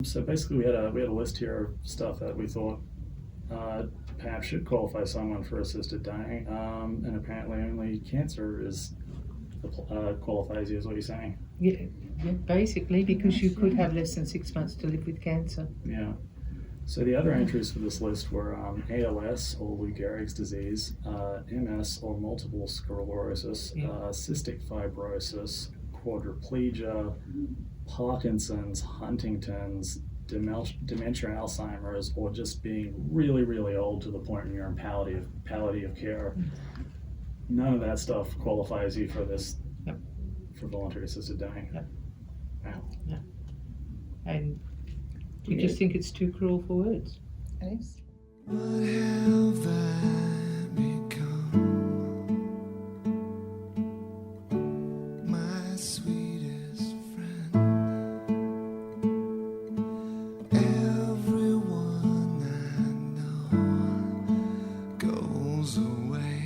So basically, we had a list here of stuff that we thought perhaps should qualify someone for assisted dying, and apparently only cancer qualifies you, is what you're saying. Yeah, basically, because you could have less than 6 months to live with cancer. Yeah. So the other entries for this list were ALS or Lou Gehrig's disease, MS or multiple sclerosis, cystic fibrosis, quadriplegia, Parkinson's, Huntington's, dementia, Alzheimer's, or just being really, really old to the point where you're in palliative care. None of that stuff qualifies you for this, for voluntary assisted dying. Yep. Wow. Yeah. And you just think it's too cruel for words. Yes. What have I become? My sweetest friend. Everyone I know goes away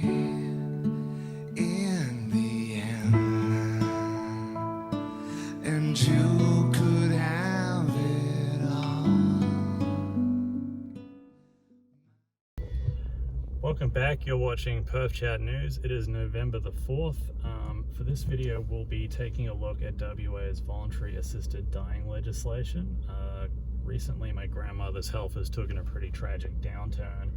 in the end, and you could have it all. Welcome back. You're watching Perthchat News. It is November the 4th. For this video, we'll be taking a look at WA's voluntary assisted dying legislation. Recently, my grandmother's health has taken a pretty tragic downturn,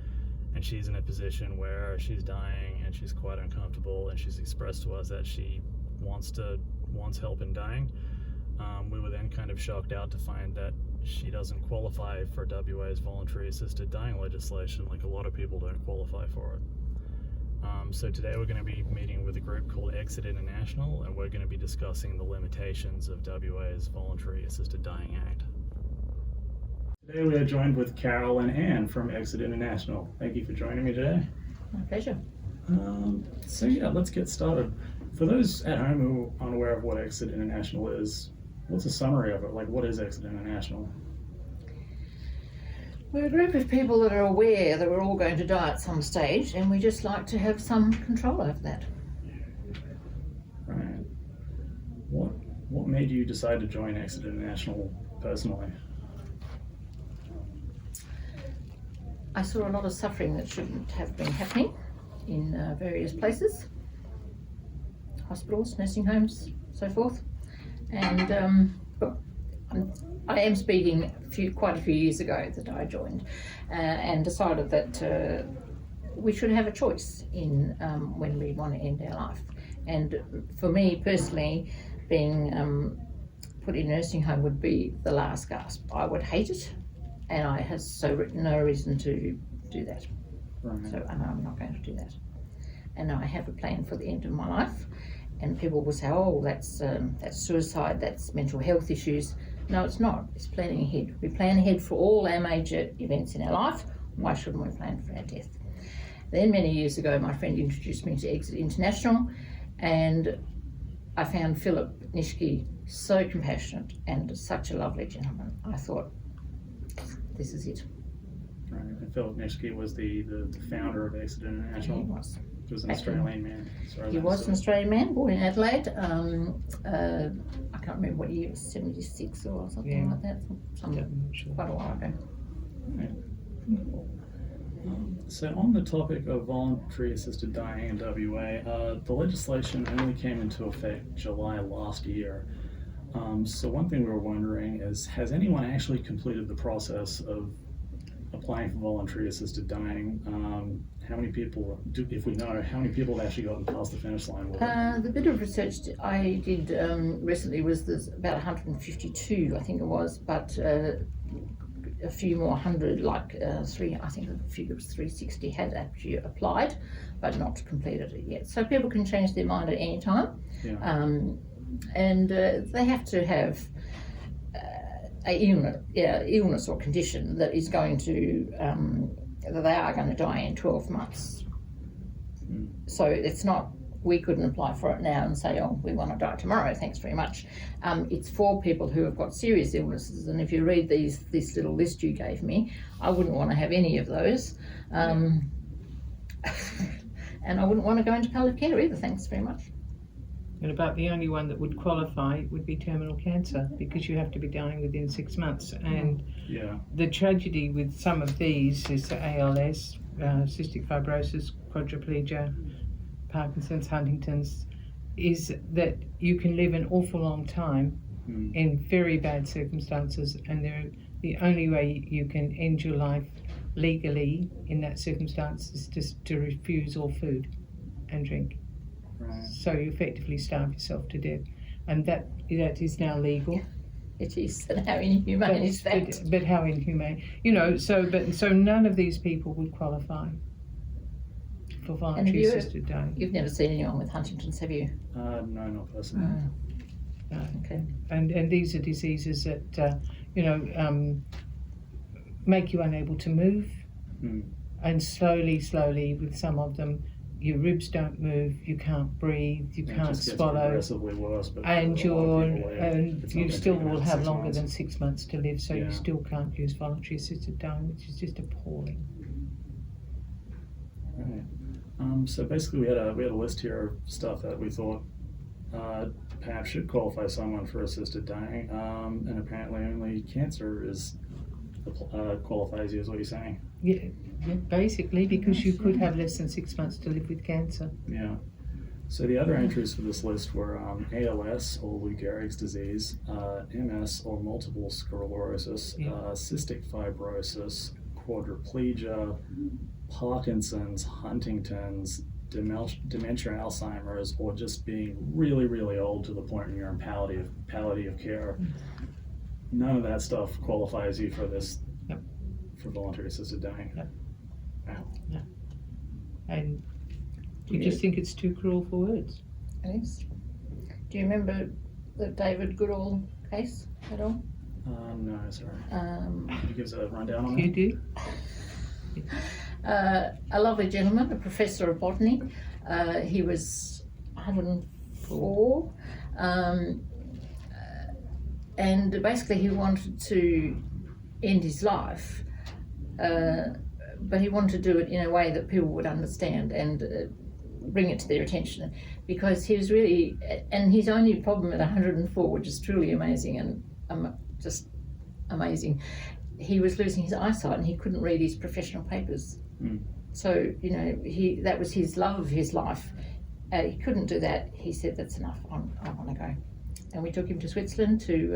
and she's in a position where she's dying and she's quite uncomfortable, and she's expressed to us that she wants help in dying. We were then kind of shocked out to find that she doesn't qualify for WA's voluntary assisted dying legislation, like a lot of people don't qualify for it. So today we're going to be meeting with a group called Exit International, and we're going to be discussing the limitations of WA's Voluntary Assisted Dying Act. Today we are joined with Carol and Anne from Exit International. Thank you for joining me today. My pleasure. So yeah, let's get started. For those at home who are unaware of what Exit International is, what's a summary of it? Like, what is Exit International? We're a group of people that are aware that we're all going to die at some stage, and we just like to have some control over that. Right. What made you decide to join Exit International personally? I saw a lot of suffering that shouldn't have been happening in various places, hospitals, nursing homes, so forth. And I am speaking quite a few years ago that I joined and decided that we should have a choice in when we want to end our life. And for me personally, being put in a nursing home would be the last gasp. I would hate it, and I have no reason to do that. Right. So I'm not going to do that. And I have a plan for the end of my life. And people will say, oh, that's suicide, that's mental health issues. No, it's not. It's planning ahead. We plan ahead for all our major events in our life. Why shouldn't we plan for our death? Then many years ago, my friend introduced me to Exit International, and I found Philip Nishke so compassionate and such a lovely gentleman. I thought, this is it. Right. And Philip Nishke was the founder of Exit International. He was. He was an Australian man. He was an Australian man, born in Adelaide. I can't remember what year, it was 76 or something like that. Quite a while ago. Right. So on the topic of voluntary assisted dying in WA, the legislation only came into effect July last year. So one thing we were wondering is, has anyone actually completed the process of applying for voluntary assisted dying? How many people, if we know, how many people have actually gotten past the finish line with it? The bit of research I did recently was there's about 152, I think it was, but a few more hundred, like I think the figure was 360 had actually applied, but not completed it yet. So people can change their mind at any time. Yeah. And they have to have an illness or condition that is going to, that they are going to die in 12 months. So it's not, we couldn't apply for it now and say, oh, we want to die tomorrow, thanks very much. It's for people who have got serious illnesses, and if you read this little list you gave me, I wouldn't want to have any of those. And I wouldn't want to go into palliative care either, thanks very much. And about the only one that would qualify would be terminal cancer, because you have to be dying within 6 months. And Yeah. the tragedy with some of these is ALS, cystic fibrosis, quadriplegia, Parkinson's, Huntington's, is that you can live an awful long time in very bad circumstances, and the only way you can end your life legally in that circumstance is just to refuse all food and drink. Right. So you effectively starve yourself to death, and that is now legal. It is, and how inhumane is that? But how inhumane, you know. So none of these people would qualify for voluntary assisted dying. You've never seen anyone with Huntington's, have you? No, not personally. No. Okay. And these are diseases that make you unable to move, and slowly with some of them, your ribs don't move, you can't breathe, you It can't just gets swallow, progressively worse, but and for a lot of people, it's not you gonna still take will about have 6 longer months. than 6 months to live. So Yeah. you still can't use voluntary assisted dying, which is just appalling. Right. So basically, we had a list here of stuff that we thought perhaps should qualify someone for assisted dying, and apparently only cancer qualifies you, is what you're saying. Yeah, basically, because you could have less than 6 months to live with cancer. Yeah. So the other entries for this list were ALS or Lou Gehrig's disease, MS or multiple sclerosis, cystic fibrosis, quadriplegia, Parkinson's, Huntington's, dementia, Alzheimer's, or just being really, really old to the point where you're in palliative care. None of that stuff qualifies you for this, for voluntary assisted dying. Yep. Wow. Yeah. And you just think it's too cruel for words. It is. Do you remember the David Goodall case at all? No, sorry. Could you give us a rundown on You that? do? A lovely gentleman, a professor of botany. He was 104, and basically he wanted to end his life, but he wanted to do it in a way that people would understand and bring it to their attention, because he was really, and his only problem at 104, which is truly amazing and just amazing, he was losing his eyesight and he couldn't read his professional papers. So, that was his love of his life. He couldn't do that. He said, that's enough, I want to go. And we took him to Switzerland, to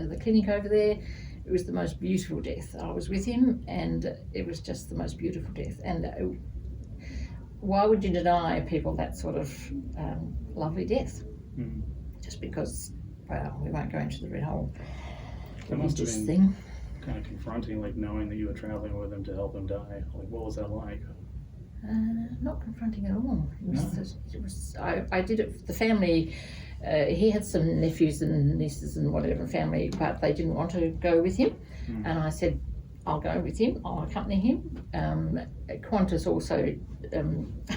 the clinic over there. It was the most beautiful death. I was with him, and it was just the most beautiful death. And why would you deny people that sort of lovely death? Just because, well, we won't go into the red hole That must have religious been thing. kind of confronting, like knowing that you were traveling with him to help him die. Like, what was that like? Not confronting at all. I did it for the family. He had some nephews and nieces and whatever family, but they didn't want to go with him. And I said, I'll go with him, I'll accompany him. Qantas also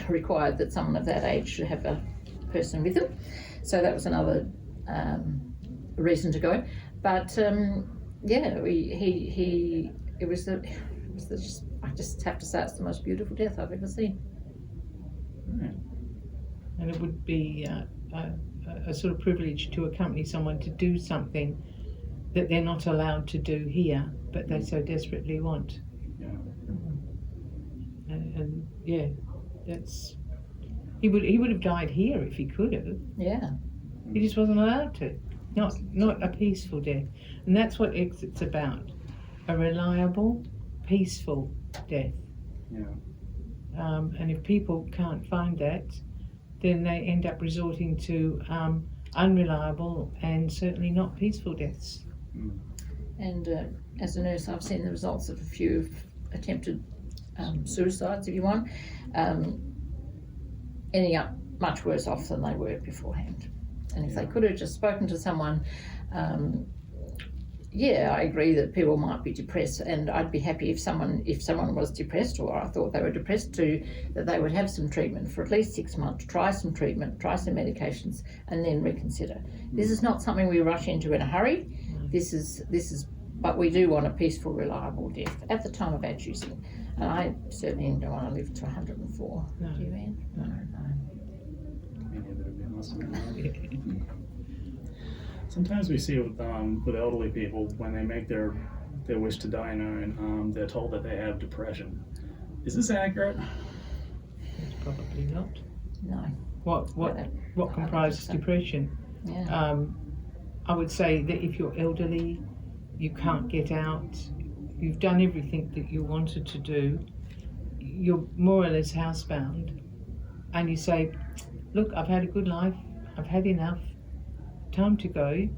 required that someone of that age should have a person with them. So that was another reason to go. But I just have to say it's the most beautiful death I've ever seen. Right. And it would be a sort of privilege to accompany someone to do something that they're not allowed to do here, but they so desperately want. Yeah. And yeah, that's he would have died here if he could have. Yeah. He just wasn't allowed to. Not a peaceful death, and that's what exit's about: a reliable, peaceful death. Yeah. And if people can't find that, then they end up resorting to unreliable and certainly not peaceful deaths. And as a nurse, I've seen the results of a few attempted suicides, if you want, ending up much worse off than they were beforehand. And if they could have just spoken to someone, I agree that people might be depressed, and I'd be happy if someone was depressed, or I thought they were depressed too, that they would have some treatment for at least 6 months, try some treatment, try some medications, and then reconsider. This is not something we rush into in a hurry. This is, but we do want a peaceful, reliable death at the time of our choosing. And I certainly don't want to live to 104. No. Do you, Anne? No. Me neither, to be honest. must admit. Sometimes we see with elderly people, when they make their wish to die known, they're told that they have depression. Is this accurate? It's probably not. No. What comprises depression? Yeah. I would say that if you're elderly, you can't get out, you've done everything that you wanted to do, you're more or less housebound, and you say, look, I've had a good life, I've had enough, time to go.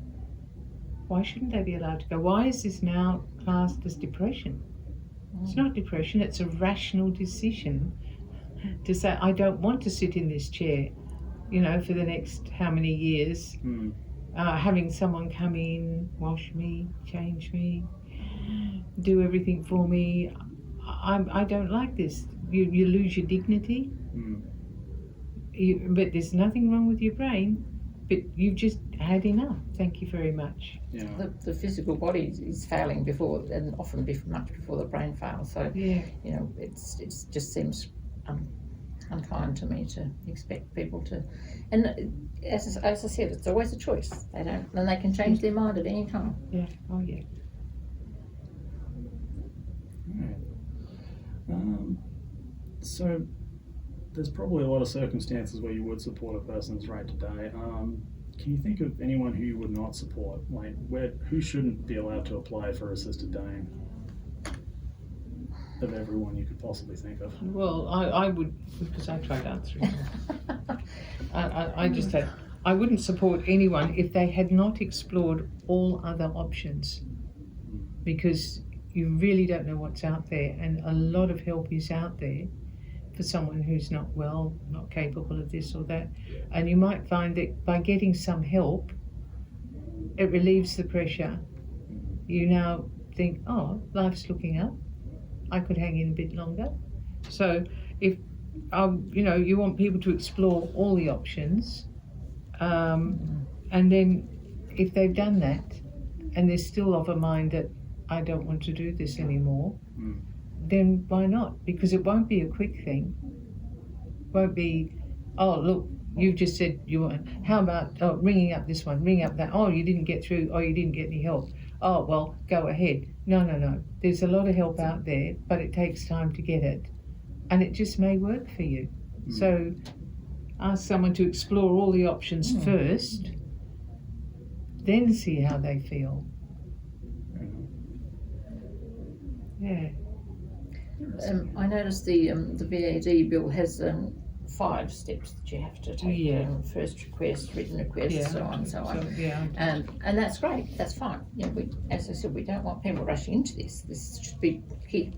Why shouldn't they be allowed to go? Why is this now classed as depression? It's not depression, it's a rational decision to say, I don't want to sit in this chair, for the next how many years. Having someone come in, wash me, change me, do everything for me. I don't like this. You lose your dignity. But there's nothing wrong with your brain, but you've just had enough. Thank you very much. Yeah. The physical body is failing before, and often much before the brain fails. So it's just seems unkind to me to expect people to. And as I said, it's always a choice. They can change their mind at any time. Yeah. Oh yeah. Right. So there's probably a lot of circumstances where you would support a person's right to die. Can you think of anyone who you would not support? Like, who shouldn't be allowed to apply for assisted dying? Of everyone you could possibly think of. Well, I would, because I tried answering. I just said I wouldn't support anyone if they had not explored all other options, because you really don't know what's out there, and a lot of help is out there for someone who's not well, not capable of this or that. And you might find that by getting some help, it relieves the pressure. You now think, oh, life's looking up. I could hang in a bit longer. So if you want people to explore all the options, and then if they've done that and they're still of a mind that I don't want to do this anymore, then why not? Because it won't be a quick thing. Won't be, oh look, you've just said you want. How about ringing up this one, ring up that? Oh, you didn't get through. Oh, you didn't get any help. Oh, well, go ahead. No. There's a lot of help out there, but it takes time to get it. And it just may work for you. So ask someone to explore all the options first, then see how they feel. Yeah. I noticed the VAD bill has 5 steps that you have to take. Yeah. First request, written request, so on and so on. Yeah. And that's great. That's fine. As I said, we don't want people rushing into this. This should be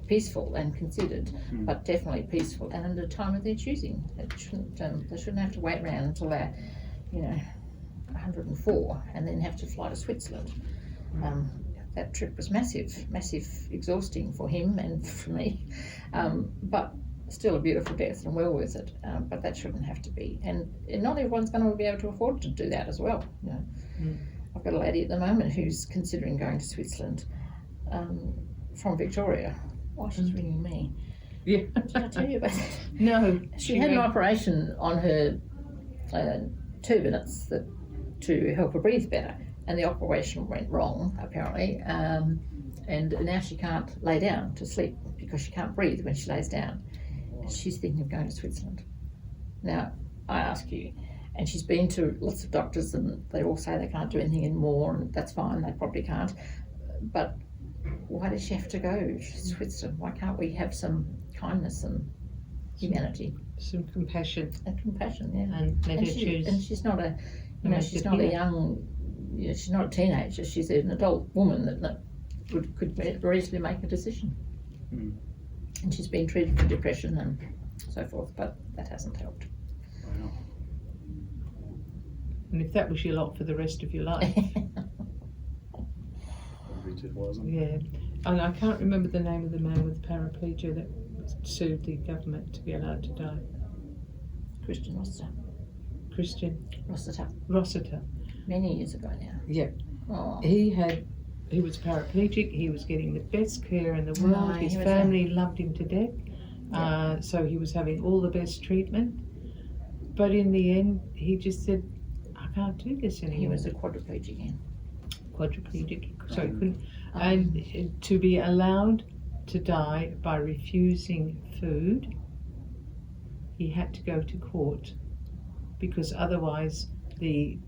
peaceful and considered, but definitely peaceful and at a time of their choosing. It shouldn't. They shouldn't have to wait around until they're, 104 and then have to fly to Switzerland. That trip was massive, exhausting for him and for me, but still a beautiful death and well worth it. But that shouldn't have to be, and not everyone's going to be able to afford to do that as well. I've got a lady at the moment who's considering going to Switzerland from Victoria. Why she's ringing me? Yeah. Did I tell you about that? No. She had an operation on her turbinates to help her breathe better. And the operation went wrong, apparently, and now she can't lay down to sleep because she can't breathe when she lays down. And she's thinking of going to Switzerland. Now, I ask you, and she's been to lots of doctors and they all say they can't do anything anymore, and that's fine, they probably can't. But why does she have to go to Switzerland? Why can't we have some kindness and humanity? Some compassion. And compassion, yeah. And let her choose. And she's not a, she's not a young... she's not a teenager, she's an adult woman that could reasonably make a decision. And she's been treated for depression and so forth, but that hasn't helped. Wow. And if that was your lot for the rest of your life. It wasn't. Yeah. And I can't remember the name of the man with paraplegia that sued the government to be allowed to die. Christian Rossiter. Many years ago now. Yeah. Oh. He was paraplegic, he was getting the best care in the world, his family loved him to death, so he was having all the best treatment. But in the end, he just said, can't do this anymore. He was a quadriplegic. Quadriplegic, so he couldn't. And to be allowed to die by refusing food, he had to go to court, because otherwise the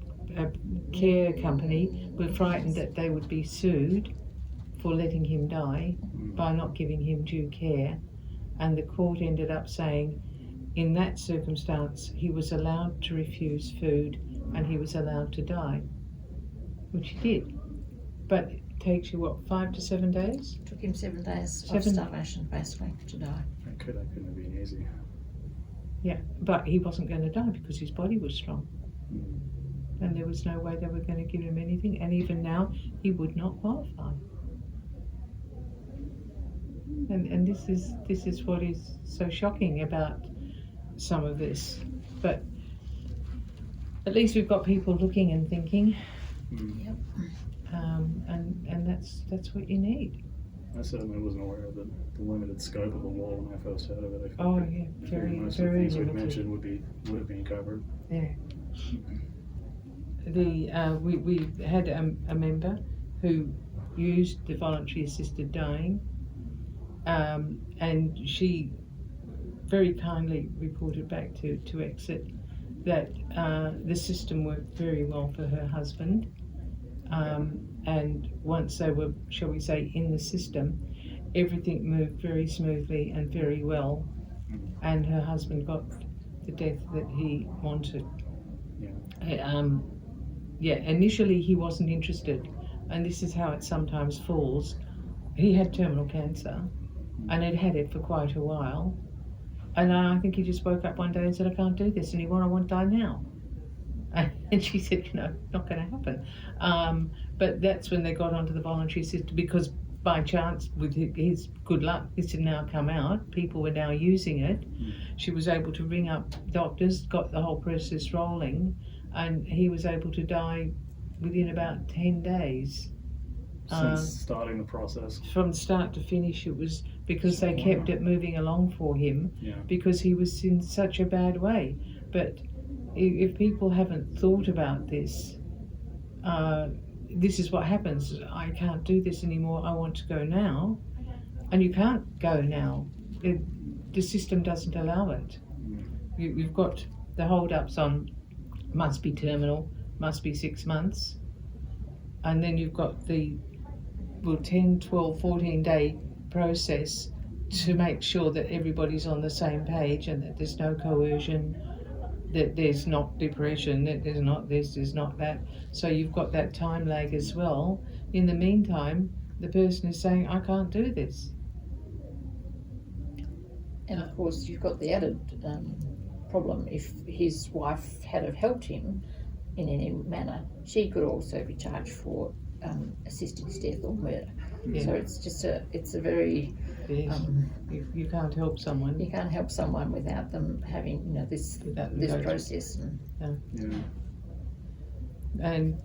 care company were frightened that they would be sued for letting him die by not giving him due care. And the court ended up saying, in that circumstance, he was allowed to refuse food and he was allowed to die, which he did. But it takes you, what, 5 to 7 days? Took him 7 days of starvation, basically, to die. That couldn't have been easy. Yeah, but he wasn't going to die because his body was strong. And there was no way they were going to give him anything. And even now, he would not qualify. And this is what is so shocking about some of this. But at least we've got people looking and thinking. Yep. And that's what you need. I certainly wasn't aware of the limited scope of the law when I first heard of it. Oh yeah, very most of the things we've limited. mentioned would have been covered. Yeah. We had a member who used the voluntary assisted dying, and she very kindly reported back to Exit that the system worked very well for her husband. And once they were, shall we say, in the system, everything moved very smoothly and very well, and her husband got the death that he wanted. Initially he wasn't interested, and this is how it sometimes falls. He had terminal cancer, and had had it for quite a while, and I think he just woke up one day and said, I can't do this anymore, I want to die now. And she said, not going to happen. But that's when they got onto the voluntary system, because by chance, with his good luck, this had now come out, people were now using it. She was able to ring up doctors, got the whole process rolling, and he was able to die within about 10 days. Since starting the process? From start to finish, it was because they kept it moving along for him, because he was in such a bad way. But if people haven't thought about this, this is what happens. I can't do this anymore, I want to go now. And you can't go now. The system doesn't allow it. You've got the hold-ups on must be terminal, must be 6 months. And then you've got the 10, 12, 14-day process to make sure that everybody's on the same page and that there's no coercion, that there's not depression, that there's not this, there's not that. So you've got that time lag as well. In the meantime, the person is saying, I can't do this. And of course, you've got the added problem. If his wife had have helped him in any manner, she could also be charged for assisting his death or murder. So it's just a very you can't help someone. You can't help someone without them having this process. And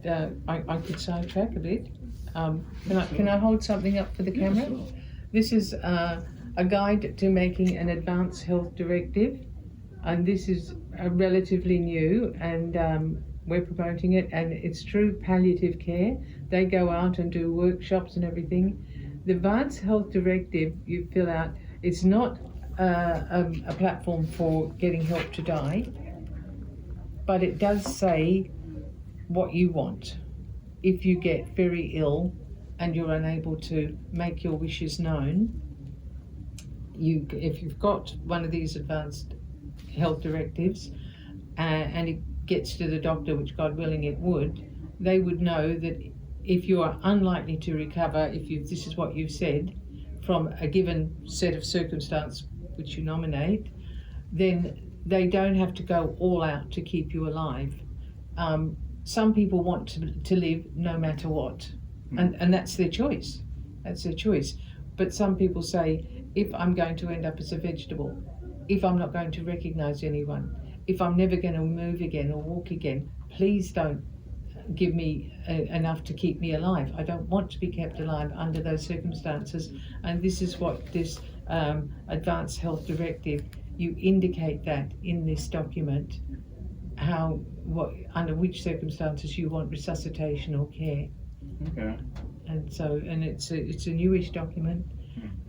I could sidetrack a bit. Can I hold something up for the camera? Sure. This is a guide to making an advanced health directive, and this is relatively new, and we're promoting it, and it's through palliative care. They go out and do workshops and everything. The Advanced Health Directive you fill out, it's not a platform for getting help to die, but it does say what you want. If you get very ill and you're unable to make your wishes known, if you've got one of these advanced health directives and it gets to the doctor, which God willing it would, they would know that if you are unlikely to recover, this is what you've said, from a given set of circumstance which you nominate, then they don't have to go all out to keep you alive. Some people want to live no matter what, and that's their choice. That's their choice. But some people say, if I'm going to end up as a vegetable, if I'm not going to recognise anyone, if I'm never going to move again or walk again, please don't give me enough to keep me alive. I don't want to be kept alive under those circumstances. And this is what this Advanced Health Directive, you indicate that in this document, how under which circumstances you want resuscitation or care. Okay. And so, and it's a newish document,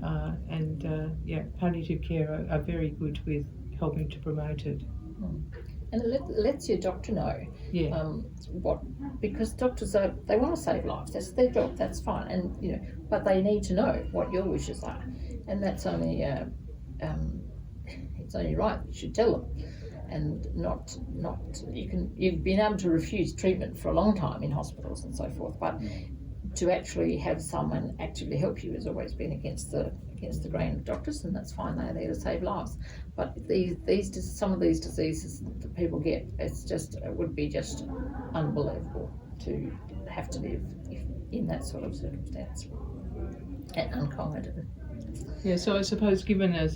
palliative care are very good with helping to promote it. And it lets your doctor know because doctors they want to save lives. That's their job. That's fine. And but they need to know what your wishes are, and that's only it's only right. You should tell them, and not you've been able to refuse treatment for a long time in hospitals and so forth, but to actually have someone actively help you has always been against the grain of doctors, and that's fine. They're there to save lives. But some of these diseases that people get, it would be just unbelievable to have to live in that sort of circumstance and uncommon. Yeah, so I suppose given a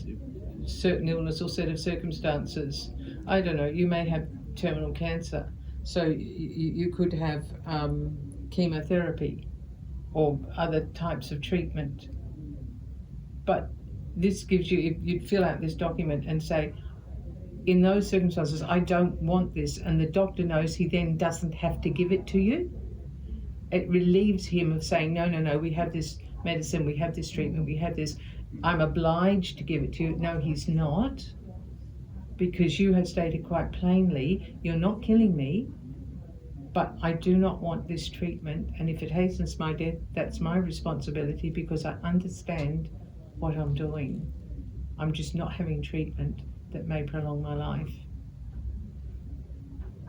certain illness or set of circumstances, I don't know, you may have terminal cancer, so you could have chemotherapy or other types of treatment. But this gives you, if you'd fill out this document and say, in those circumstances, I don't want this, and the doctor knows, he then doesn't have to give it to you. It relieves him of saying, no, we have this medicine, we have this treatment, we have this, I'm obliged to give it to you. No, he's not, because you have stated quite plainly, you're not killing me, but I do not want this treatment, and if it hastens my death, that's my responsibility, because I understand what I'm doing. I'm just not having treatment that may prolong my life.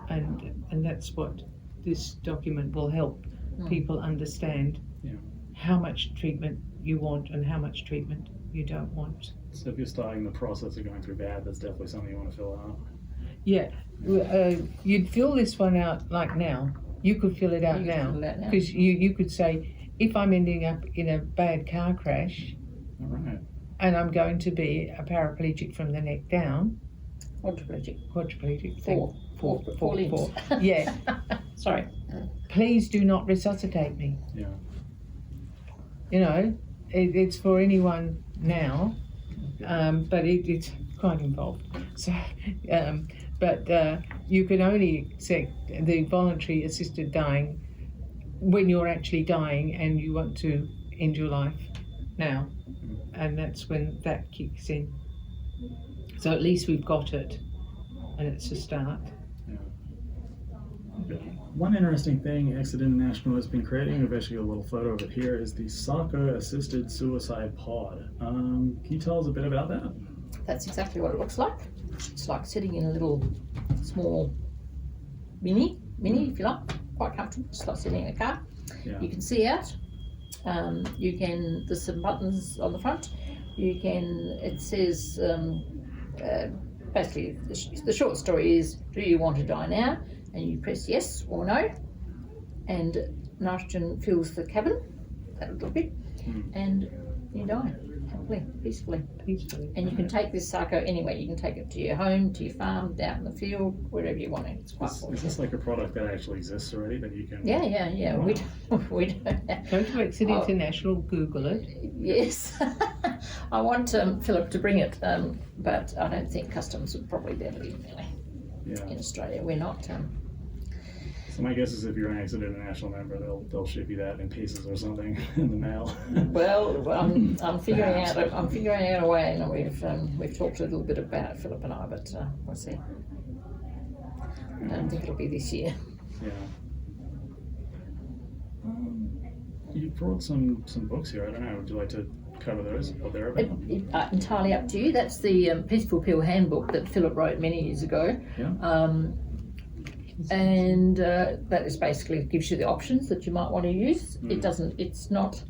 And that's what this document will help people understand, how much treatment you want and how much treatment you don't want. So if you're starting the process of going through that, that's definitely something you want to fill out. Yeah, you'd fill this one out like now. You could fill it out now, because you could say, if I'm ending up in a bad car crash, all right, and I'm going to be a paraplegic from the neck down. Quadriplegic. Four limbs. Yeah. Sorry. Please do not resuscitate me. Yeah. It's for anyone now, but it's quite involved. So, but you can only accept the voluntary assisted dying when you're actually dying and you want to end your life now. And that's when that kicks in. So at least we've got it, and it's a start. Yeah. One interesting thing Exit International has been creating, I've actually got a little photo of it here, is the Psycho-Assisted Suicide Pod. Can you tell us a bit about that? That's exactly what it looks like. It's like sitting in a little small mini if you like, quite comfortable, just like sitting in a car. Yeah. You can see out. There's some buttons on the front. It says, basically the short story is, do you want to die now? And you press yes or no, and nitrogen fills the cabin, that little bit, and you die happily, peacefully. And you can take this Psycho anywhere. You can take it to your home, to your farm, out in the field, wherever you want it. It's quite fortunate. Is this like a product that actually exists already that you can? Yeah. Wow. We don't. Go to Exit International, Google it. Yes. I want Philip to bring it, but I don't think customs would probably be able to in Australia. We're not. So my guess is if you're an Exit International member, they'll ship you that in pieces or something in the mail. Well, I'm figuring out a way, and we've talked a little bit about it, Philip and I, but we'll see. I don't think it'll be this year. Yeah. You brought some books here. I don't know. Would you like to cover those? Are there about? Entirely up to you. That's the Peaceful Pill Handbook that Philip wrote many years ago. Yeah. And that is basically gives you the options that you might want to use. It's not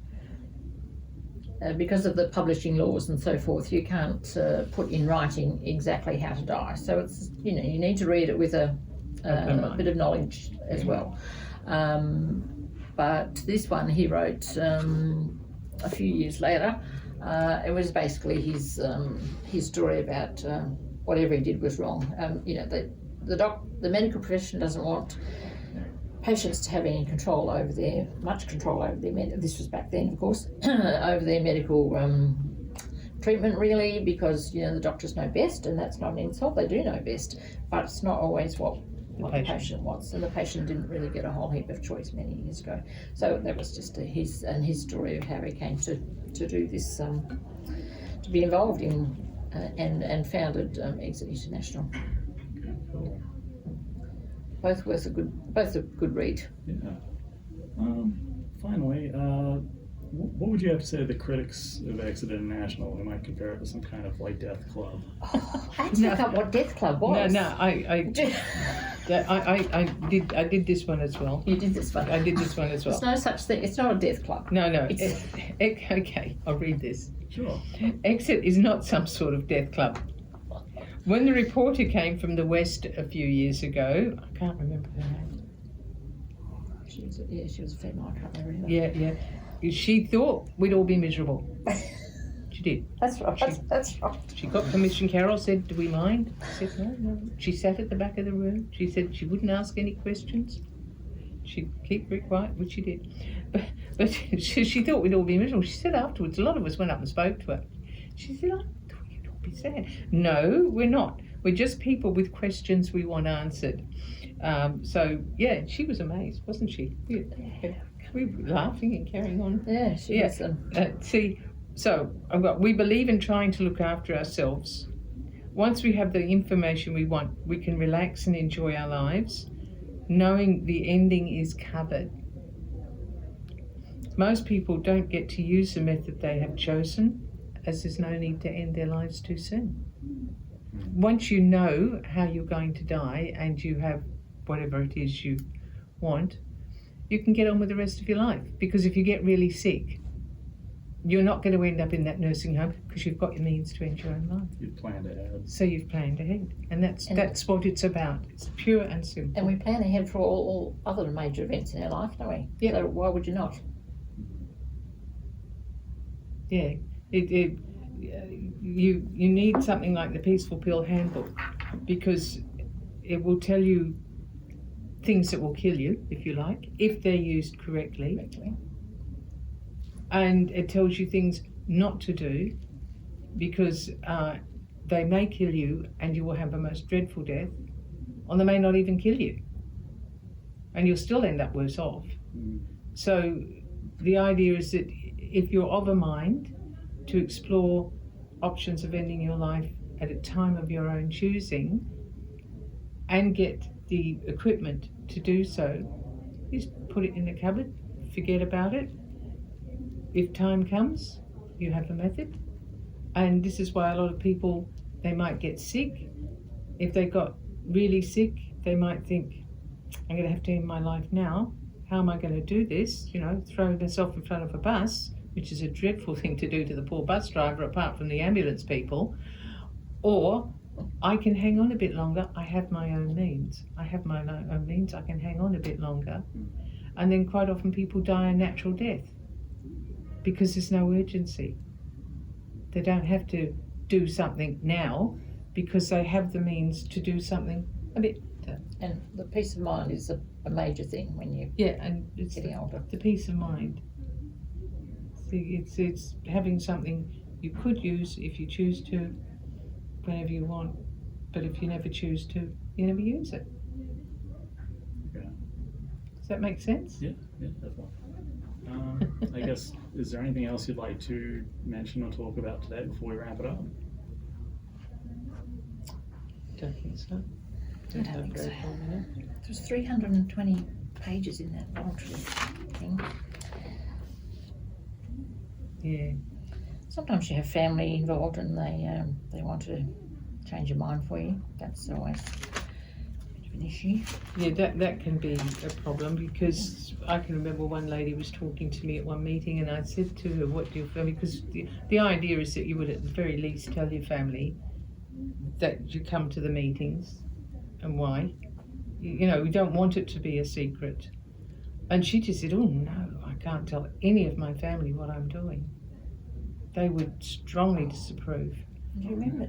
because of the publishing laws and so forth, you can't put in writing exactly how to die. So it's you need to read it with a bit of knowledge as well. But this one he wrote a few years later. It was basically his story about whatever he did was wrong. The medical profession doesn't want patients to have any control over much control over their this was back then, of course, over their medical treatment, really, because the doctors know best, and that's not an insult. They do know best, but it's not always what what the patient wants, and the patient didn't really get a whole heap of choice many years ago. So that was just his story of how he came to do this, to be involved in and founded Exit International. Cool. Both a good read. Yeah. Finally, what would you have to say to the critics of Exit International who might compare it to some kind of like death club? Oh, I had to look up what Death Club was. No, I did this one as well. You did this one. I did this one as well. There's no such thing. It's not a death club. No. It's- Okay, I'll read this. Sure. Exit is not some sort of death club. When the reporter came from the West a few years ago, I can't remember her name. She was a female. I can't remember. Yeah. She thought we'd all be miserable. She did. That's right. That's right. She got permission. Carol said, "Do we mind?" I said, No. She sat at the back of the room. She said she wouldn't ask any questions. She'd keep very quiet, which she did. But she thought we'd all be miserable. She said afterwards, a lot of us went up and spoke to her. She said, I thought you'd all be sad. No, we're not. We're just people with questions we want answered. So, yeah, she was amazed, wasn't she? Yeah. We were laughing and carrying on. Yeah, she was. We believe in trying to look after ourselves. Once we have the information we want, we can relax and enjoy our lives, knowing the ending is covered. Most people don't get to use the method they have chosen, as there's no need to end their lives too soon. Once you know how you're going to die and you have whatever it is you want, you can get on with the rest of your life. Because if you get really sick, you're not going to end up in that nursing home because you've got your means to end your own life. You've planned ahead. So you've planned ahead. And that's what it's about. It's pure and simple. And we plan ahead for all other major events in our life, don't we? Yeah. So why would you not? Yeah. You need something like the Peaceful Pill Handbook, because it will tell you things that will kill you, if you like, if they're used correctly. And it tells you things not to do, because they may kill you and you will have a most dreadful death, or they may not even kill you. And you'll still end up worse off. So the idea is that if you're of a mind to explore options of ending your life at a time of your own choosing and get the equipment to do so, just put it in the cupboard, forget about it. If time comes, you have a method. And this is why a lot of people, they might get sick. If they got really sick, they might think, I'm going to have to end my life now. How am I going to do this? Throw myself in front of a bus, which is a dreadful thing to do to the poor bus driver, apart from the ambulance people. Or I can hang on a bit longer. I have my own means. I can hang on a bit longer. And then quite often people die a natural death because there's no urgency. They don't have to do something now because they have the means to do something a bit. And the peace of mind is a major thing when you're and it's getting older. The peace of mind. See, it's having something you could use if you choose to, whenever you want, but if you never choose to, you never use it. Okay. Does that make sense? Yeah, definitely. I guess, is there anything else you'd like to mention or talk about today before we wrap it up? Don't think so. I don't think so. There's 320 pages in that voluntary thing. Yeah. Sometimes you have family involved and they want to change your mind for you. That's always a bit of an issue. Yeah, that can be a problem, because I can remember one lady was talking to me at one meeting and I said to her, what do your family, because the idea is that you would at the very least tell your family that you come to the meetings and why. We don't want it to be a secret. And she just said, oh no, I can't tell any of my family what I'm doing. They would strongly disapprove. Do you remember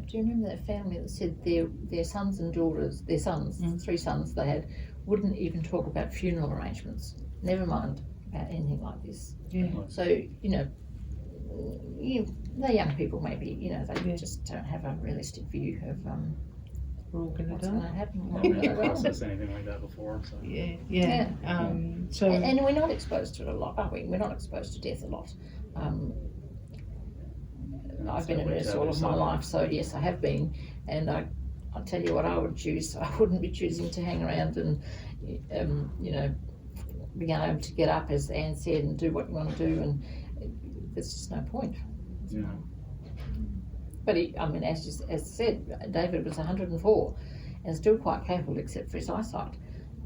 that family that said their sons and daughters, their sons, 3 sons they had, wouldn't even talk about funeral arrangements, never mind about anything like this. Yeah. So, they're young people maybe, they just don't have a realistic view of we're all going to what's die. going to happen? I've never processed anything like that before. So. Yeah. So And we're not exposed to it a lot, are we? We're not exposed to death a lot. I've been a nurse all of my life, so yes, I have been. And I'll tell you what I would choose. I wouldn't be choosing to hang around and, being able to get up, as Anne said, and do what you want to do. And there's just no point. Yeah. But as said, David was 104 and still quite capable, except for his eyesight.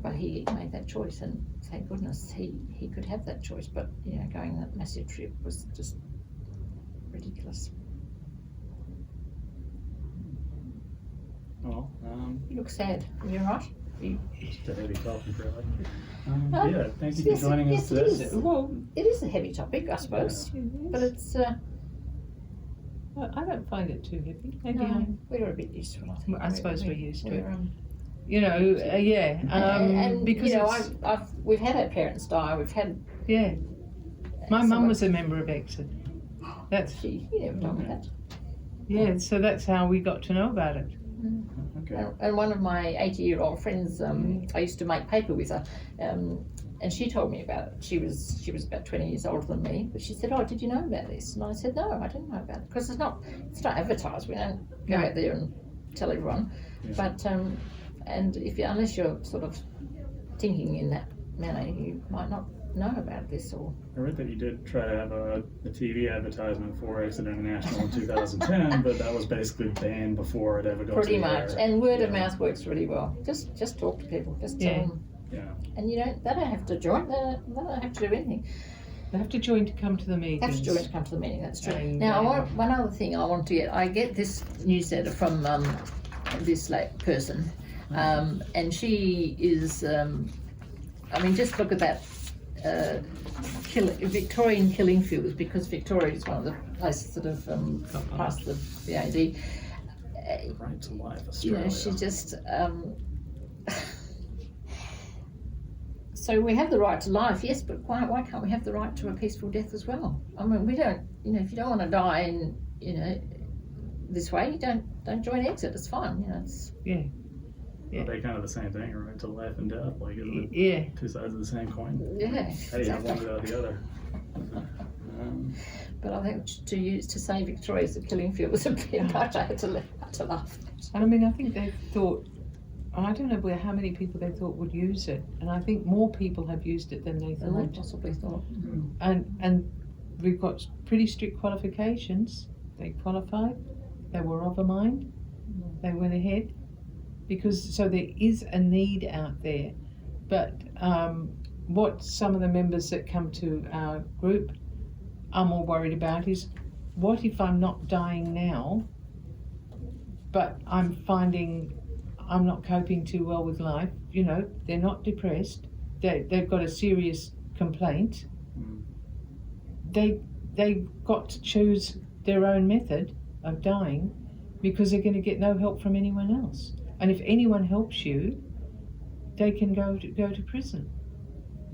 But he made that choice, and thank goodness he could have that choice. But going that massive trip was just ridiculous. Well, You look sad. Are you all right? just a heavy topic, really. Yeah, thank you for joining us It today. is. Well, it is a heavy topic, I suppose. But it's I don't find it too heavy. Maybe no, we're a bit used to it. I think. I suppose we're used to it. And because we've had our parents die. We've had my so mum was a member of Exit. That's you never told me that. so that's how we got to know about it. Okay. And one of my 80-year-old friends, I used to make paper with her, and she told me about it. She was about 20 years older than me, but she said, "Oh, did you know about this?" And I said, "No, I didn't know about it because it's not advertised. We don't go out there and tell everyone." Yeah. But and unless you're sort of thinking in that manner, you might not know about this or. I read that you did try to have a TV advertisement for Exit International in 2010, but that was basically banned before it ever got Pretty to the much, air. and word of mouth works really well. Just talk to people. Just tell them. Yeah. And they don't have to join. They don't have to do anything. They have to join to come to the meetings. Have to join to come to the meeting. That's true. And, Now, one other thing I want to get. I get this newsletter from this person, and she is. Just look at that. Victorian killing fields, because Victoria is one of the places that have passed the VAD. Right to life, Australia. She just. So we have the right to life, yes, but why can't we have the right to a peaceful death as well? I mean, we don't. If you don't want to die in this way, you don't join Exit. It's fine. It's. Are they kind of the same thing, right? To life and death, like isn't it Yeah. two sides of the same coin? Yeah. How do you have one without the other? But I think to say Victoria is a killing field was a bit much. I had to laugh. I mean, I think they thought. I don't know how many people they thought would use it, and I think more people have used it than they Than I thought. possibly thought. And we've got pretty strict qualifications. They qualified. They were of a mind. They went ahead. So there is a need out there, but what some of the members that come to our group are more worried about is, what if I'm not dying now, but I'm finding I'm not coping too well with life? They're not depressed. They've got a serious complaint. They've got to choose their own method of dying because they're going to get no help from anyone else. And if anyone helps you, they can go to prison.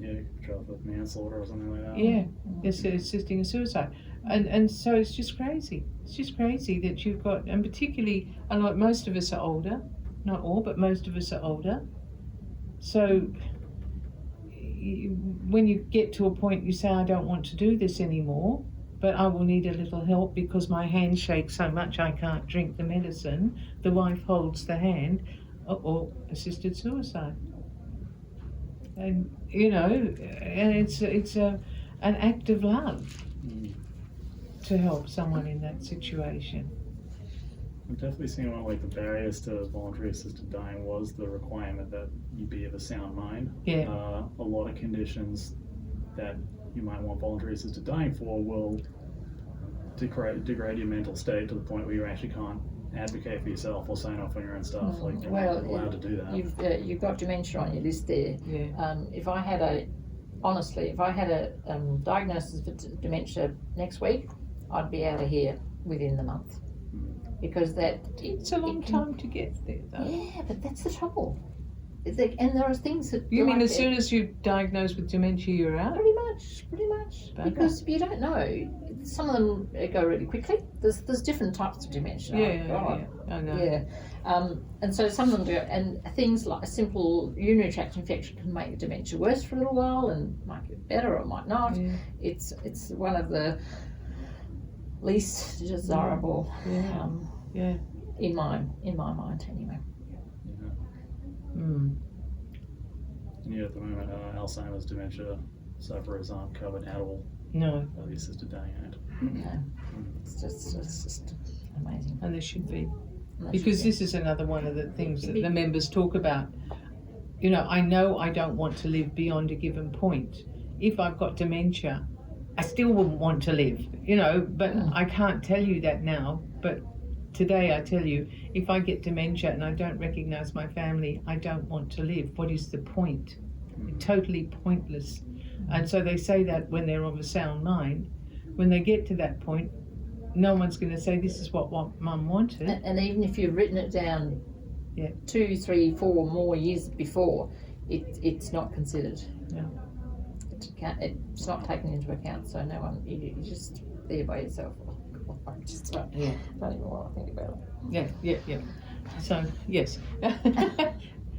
Yeah, you could drop with manslaughter or something like that. Yeah, it's assisting a suicide. And so it's just crazy. It's just crazy that you've got, and particularly, like most of us are older, not all, but most of us are older. So when you get to a point you say, I don't want to do this anymore, but I will need a little help because my hand shakes so much I can't drink the medicine. The wife holds the hand, or assisted suicide. And and it's an act of love to help someone in that situation. I've definitely seen one of the barriers to voluntary assisted dying was the requirement that you be of a sound mind. Yeah. A lot of conditions that you might want voluntary assisted dying for will degrade your mental state to the point where you actually can't advocate for yourself or sign off on your own stuff. You're not allowed to do that. You've got dementia on your list there. Yeah. If I had a diagnosis for dementia next week, I'd be out of here within the month. Because It's a long time to get there, though. Yeah, but that's the trouble. and there are things that You mean like as soon as you're diagnosed with dementia, you're out? pretty much, Bugger. because you don't know. Some of them go really quickly. There's different types of dementia. Yeah, I know. Yeah, and so some of them go, and things like a simple urinary tract infection can make dementia worse for a little while and might get better or might not. Yeah. It's one of the least desirable, Yeah. in my mind anyway. Mm. Yeah, at the moment, Alzheimer's dementia sufferers aren't covered at all No, by the assisted dying act. No, it's just amazing. and there should be. And that Because should be- this is another one of the things that the members talk about. You know I don't want to live beyond a given point. If I've got dementia, I still wouldn't want to live, but I can't tell you that now. But today I tell you, if I get dementia and I don't recognise my family, I don't want to live. What is the point? Totally pointless. And so they say that when they're of a sound mind. When they get to that point, no one's going to say this is what Mum wanted. And even if you've written it down, 2, 3, 4 more years before, it's not considered. No. It's not taken into account. So no one, you're just there by yourself. I just don't even want to think about it. Yeah. So yes.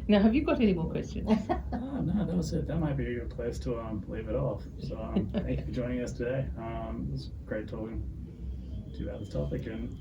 Now, have you got any more questions? Oh, no, that was it. That might be a good place to leave it off. So thank you for joining us today. It was great talking to you about this topic, and